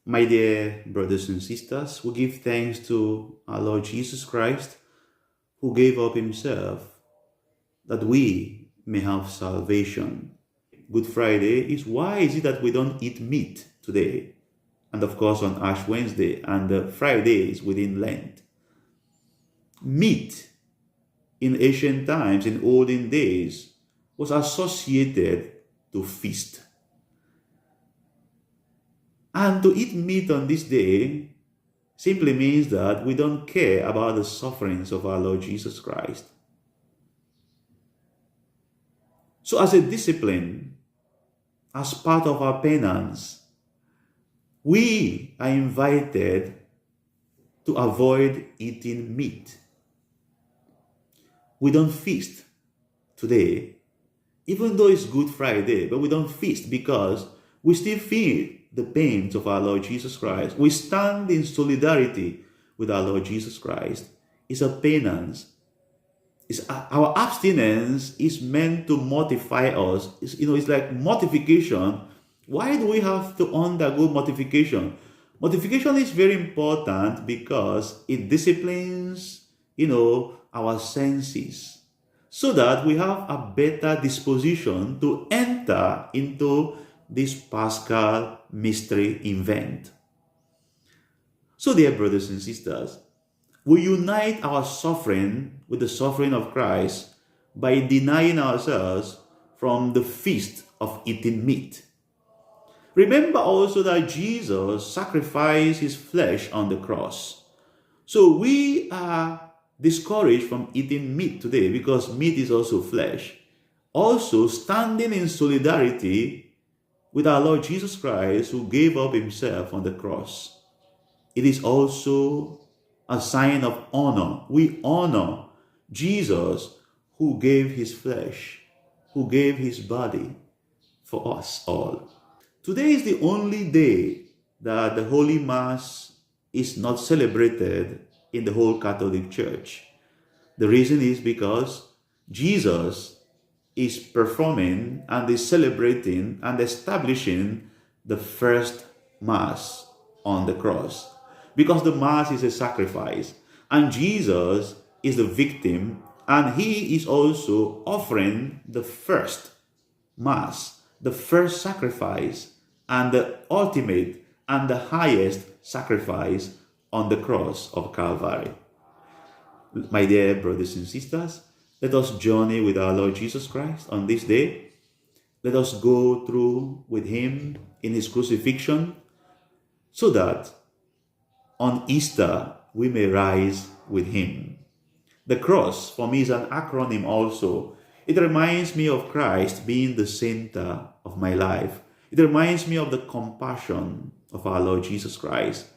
My dear brothers and sisters, we give thanks to our Lord Jesus Christ, who gave up himself that we may have salvation. Good Friday is why is it that we don't eat meat today? And of course on Ash Wednesday and Fridays within Lent. Meat in ancient times, in olden days, was associated to feast. And to eat meat on this day simply means that we don't care about the sufferings of our Lord Jesus Christ. So as a discipline, as part of our penance, we are invited to avoid eating meat. We don't feast today, even though it's Good Friday, but we don't feast because we still feel the pains of our Lord Jesus Christ. We stand in solidarity with our Lord Jesus Christ. It's a penance. Our abstinence is meant to mortify us. It's like mortification. Why do we have to undergo mortification? Mortification is very important because it disciplines, our senses so that we have a better disposition to enter into this Paschal mystery event. So, dear brothers and sisters, we unite our suffering with the suffering of Christ by denying ourselves from the feast of eating meat. Remember also that Jesus sacrificed his flesh on the cross. So we are discouraged from eating meat today because meat is also flesh. Also standing in solidarity with our Lord Jesus Christ, who gave up himself on the cross. It is also a sign of honor. We honor Jesus, who gave his flesh, who gave his body for us all. Today is the only day that the Holy Mass is not celebrated in the whole Catholic Church. The reason is because Jesus is performing and is celebrating and establishing the first Mass on the cross. Because the Mass is a sacrifice and Jesus is the victim, and he is also offering the first Mass, the first sacrifice, and the ultimate and the highest sacrifice on the cross of Calvary. My dear brothers and sisters, let us journey with our Lord Jesus Christ on this day. Let us go through with him in his crucifixion so that on Easter we may rise with him. The cross for me is an acronym also. It reminds me of Christ being the center of my life. It reminds me of the compassion of our Lord Jesus Christ.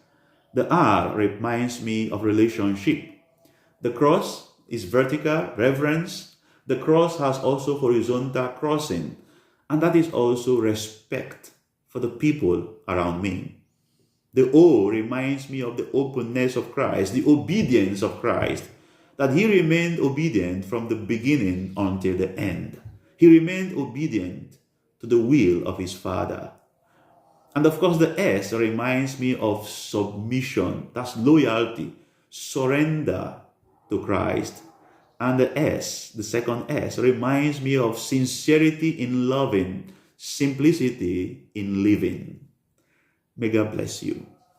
The R reminds me of relationship. The cross is vertical, reverence. The cross has also horizontal crossing, and that is also respect for the people around me. The O reminds me of the openness of Christ, the obedience of Christ, that he remained obedient from the beginning until the end. He remained obedient to the will of his Father. And of course, the S reminds me of submission, that's loyalty, surrender to Christ. And the S, the second S, reminds me of sincerity in loving, simplicity in living. May God bless you.